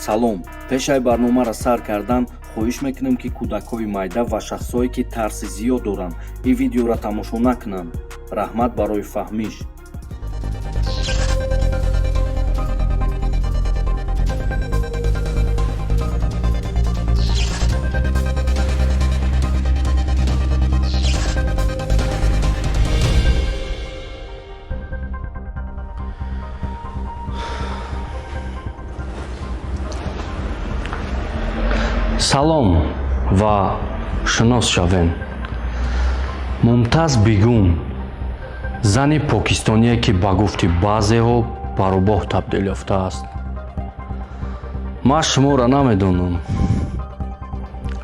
салом, пешай барномаро сар кардан хоҳиш мекунем ки кӯдакҳои майда ва шахсое ки тарси зиёд доранд ин видеоро тамошо накунанд. раҳмат барои фаҳмиш. салом ва шинос шавем. Мумтаз Бегум зани покистоние ки ба гуфти баъзеҳо баробоҳ табдил ёфтааст. ман шуморо намедонам,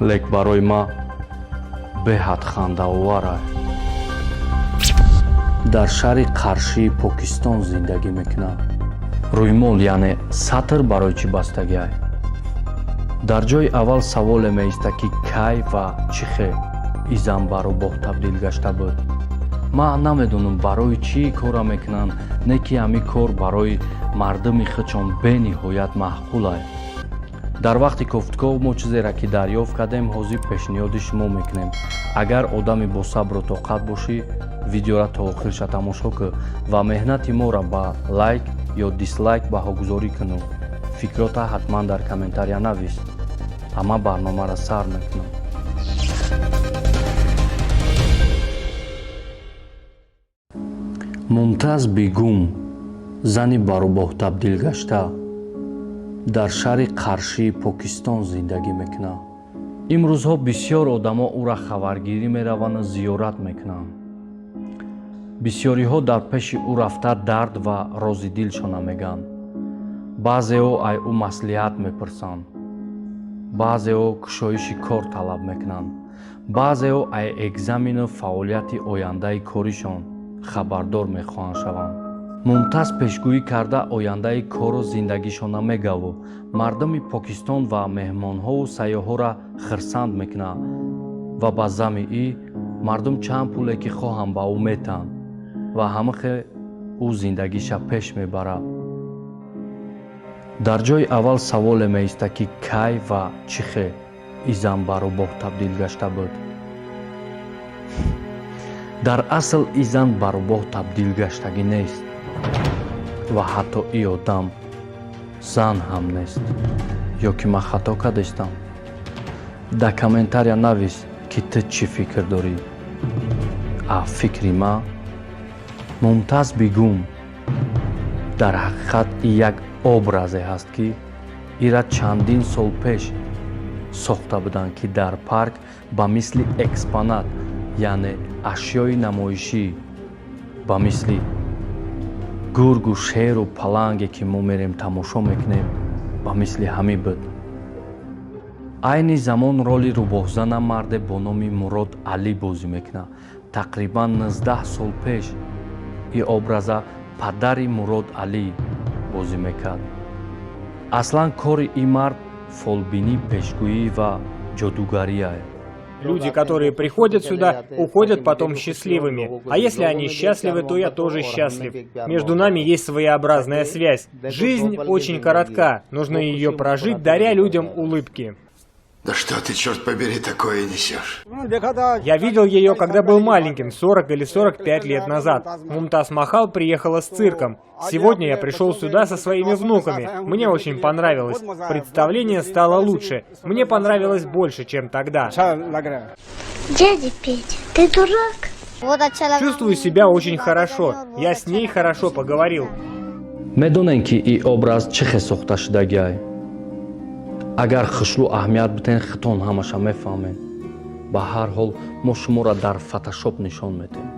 лек барои ман беҳад хандаовар аст. дар шаҳри Қаршии Покистон зиндагӣ мекунам. рӯймол яъне сатр барои чӣ бастагӣ аст? дар ҷои аввал саволе меиста ки кай ва чӣ хел ин зан баробоҳ табдил гашта буд. ман намедонам барои чӣ кора мекунанд, не ки ҳамин кор барои мардуми худшон бениҳоят маъқул аст. дар вақти кофткор мо чизеро ки дарёфт кардем ҳозир пешниҳоди шумо мекунем. агар одами босабру тоқат бошӣ, видеоро то охирша тамошо кун ва меҳнати моро ба лайк ё дислайк баҳогузорӣ кун. фикрота ҳатман дар комментария навис. ама барномаро сар мекунам. мумтаз Бегум зани баробоҳ табдил гашта дар шаҳри Қаршии Покистон зиндагӣ мекунад. имрӯзҳо бисёр одамо ӯро хабаргирӣ мераванду зиёрат мекунанд. бисёриҳо дар пеши ӯ рафта дард ва рози дилшона мегӯянд. баъзеҳо аз ӯ маслиҳат мепурсанд, баъзеҳо кушоиши кор талаб мекунанд, баъзеҳо аз экзамину фаъолияти ояндаи коришон хабардор мехоҳанд шаванд. мумтаз пешгӯӣ карда ояндаи кору зиндагишона мегаву мардуми Покистон ва меҳмонҳову сайёҳҳоро хирсанд мекунад ва ба зами и мардум чанд пуле ки хоҳанд ба ӯ метаҳанд ва ҳамахе ӯ зиндагиша пеш мебарад. дар ҷои аввал саволе меиста ки кай ва чӣ хел ин зан баробоҳ табдил гашта буд. дар асл ин зан баробоҳ табдил гаштагӣ нест ва ҳатто ин одам зан ҳам нест. ё ки ман хато кардастам? дар комментария навис ки ту чӣ фикр дорӣ. аз фикри ман мумтаз Бегум дар ҳақиқат ин як образе ҳаст ки ира чандин сол пеш сохта буданд ки дар парк ба мисли экспонат яъне ашёи намоишӣ ба мисли гургу шеру паланге ки мо мерем тамошо мекунем ба мисли ҳамин буд. айни замон роли рӯбоҳзана марде бо номи Мурод Алӣ бозӣ мекунад. тақрибан 19 сол пеш ин образа падари Мурод Алӣ бозӣ мекард. аслан кори ин мард фолбинӣ, пешгӯӣ ва ҷодугарӣ аст. Люди, которые приходят сюда, уходят потом счастливыми. А если они счастливы, то я тоже счастлив. Между нами есть своеобразная связь. Жизнь очень коротка. Нужно ее прожить, даря людям улыбки. Да что ты, черт побери, такое несешь? Я видел ее, когда был маленьким, 40 или 45 лет назад. Мумтаз Махал приехала с цирком. Сегодня я пришел сюда со своими внуками. Мне очень понравилось. Представление стало лучше. Мне понравилось больше, чем тогда. Дядя Петя, ты дурак? Чувствую себя очень хорошо. Я с ней хорошо поговорил. медонем ки ин образ чӣ хел сохта шудагӣ аст. агар хушлу аҳамият битен хитон ҳамаша мефаҳмем. ба ҳар ҳол мо шуморо дар фотошоп нишон медиҳем.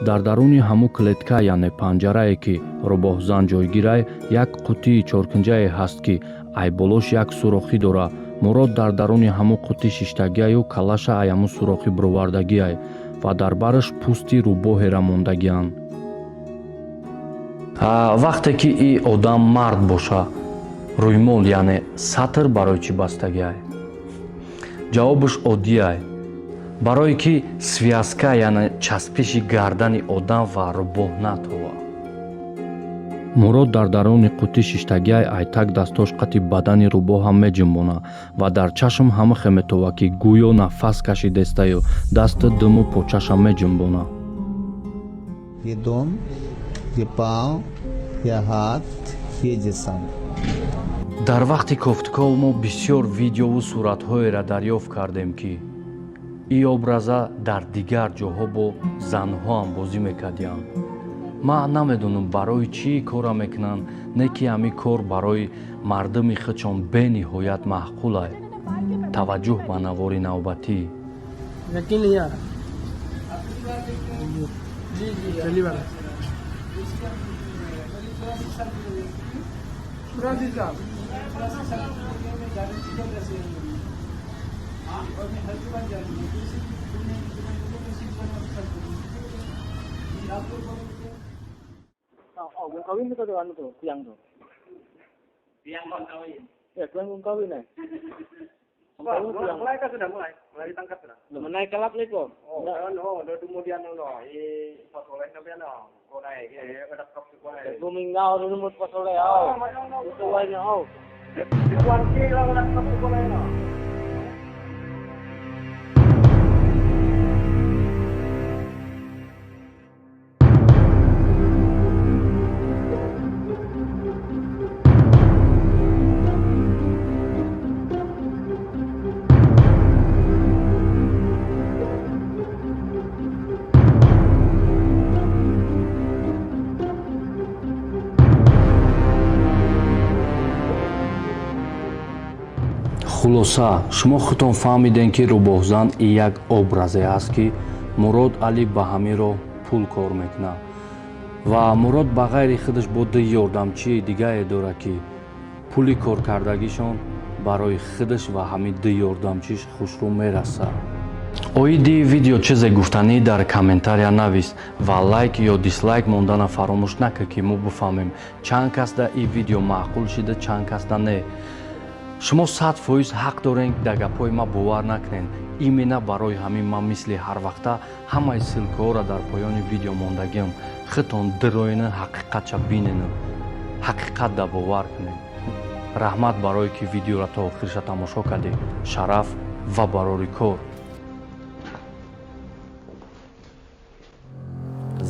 дар даруни ҳамун клетка яъне панҷарае ки рӯбоҳзан ҷойгир аст, як қутии чоркунҷае ҳаст ки айболош як сурохӣ дорад. мурод дар даруни ҳамун қутӣ шиштагиаю калаша аз ҳамун сурохӣ бировардагӣ аст ва дар бараш пӯсти рӯбоҳеро мондагианд. вақте ки ин одам мард боша, рӯймол яъне сатр барои чӣ бастагӣ аст? ҷавобаш оддӣ аст. барое ки связка яъне часпиши гардани одам ва рӯбоҳ натовад. мурод дар даруни қути шиштагиаи айтак дастош қати бадани рӯбоҳам меҷунбона ва дар чашм ҳамахе метова ки гӯё нафас кашидестаю дасти думу почашам меҷунбона. ये дом, ये पाँव, ये हाथ, ये जिस्म. дар вақти кофтков мо бисёр видеову суратҳоеро дарёфт кардем ки ин образа дар дигар ҷоҳо бо занҳоам бозӣ мекардиянд. ман намедонам барои чӣ кора мекунанд, не ки ҳамин кор барои мардуми худшон бениҳоят маъқул аст. таваҷҷӯҳ ба навори навбатӣ. Kung kawin ito ano to, tiang to. Tiang bang kawin? Ya, kung kawin eh. Mulai ka sudah mulai ditangkap sudah. Mengenai kelap ni ko. Oh, do kemudian pasoleh nabi ano. Ko naik ada kap ko naik. Gumingau dulu mut pasoleh au. Itu wanya au. Kuan ki lang ada kap ko naik no. хулоса шумо худтон фаҳмидем ки рӯбоҳзан ин як образе аст ки мурод али ба ҳаминро пул кор мекунад ва мурод ба ғайри худаш бо ду ёрдамчии дигае дорад ки пули коркардагишон барои худаш ва ҳамин ду ёрдамчиш хушрӯ мерасад. оиди видео чизе гуфтанӣ дар комментария навис ва лайк ё дислайк мондана фаромӯш накунед ки мо бифаҳмем чанд касда ин видео маъқул шуда, чанд касда не. шумо 100% ҳақ доред дар гапҳои ман бовар накунед. именно барои ҳамин ман мисли ҳарвақта ҳамаи силкаҳоро дар поёни видео мондагиам худтон дироена ҳақиқатша биненед, ҳақиқатда бовар кунед. раҳмат барое ки видеоро то охирша тамошо кардед. шараф ва барори кор.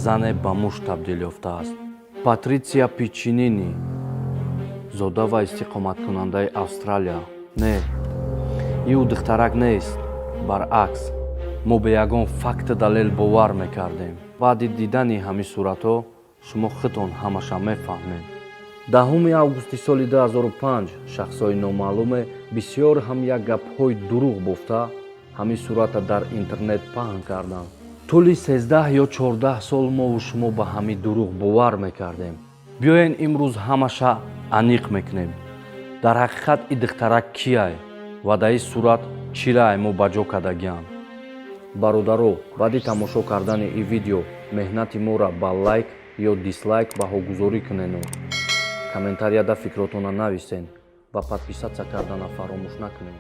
зане ба муж табдил ёфтааст. патритсия пиччинини зода ва истиқоматкунандаи Австралия. Не, ин духтарак нест. баръакс, мо ба ягон факти далел бовар мекардем. баъди дидани ҳамин суратҳо шумо худтон ҳамаша мефаҳмед. 10 августи соли 2005 шахсои номаълуме бисёр ҳам як гапҳои дурӯғ бофта ҳамин суратро дар интернет паҳн карданд. тӯли 13 ё 14 сол мову шумо ба ҳамин дурӯғ бовар мекардем. биёен имрӯз ҳамаша аниқ мекунем. дар ҳақиқат ин духтарак кияй ва дар ин сурат чира мо ба ҷо кардагиам. бародаро, баъди тамошо кардани ин видео меҳнати моро ба лайк ё дислайк баҳогузорӣ кунед. комментарияда фикротона нависед ва подписатсия кардана фаромӯш накунед.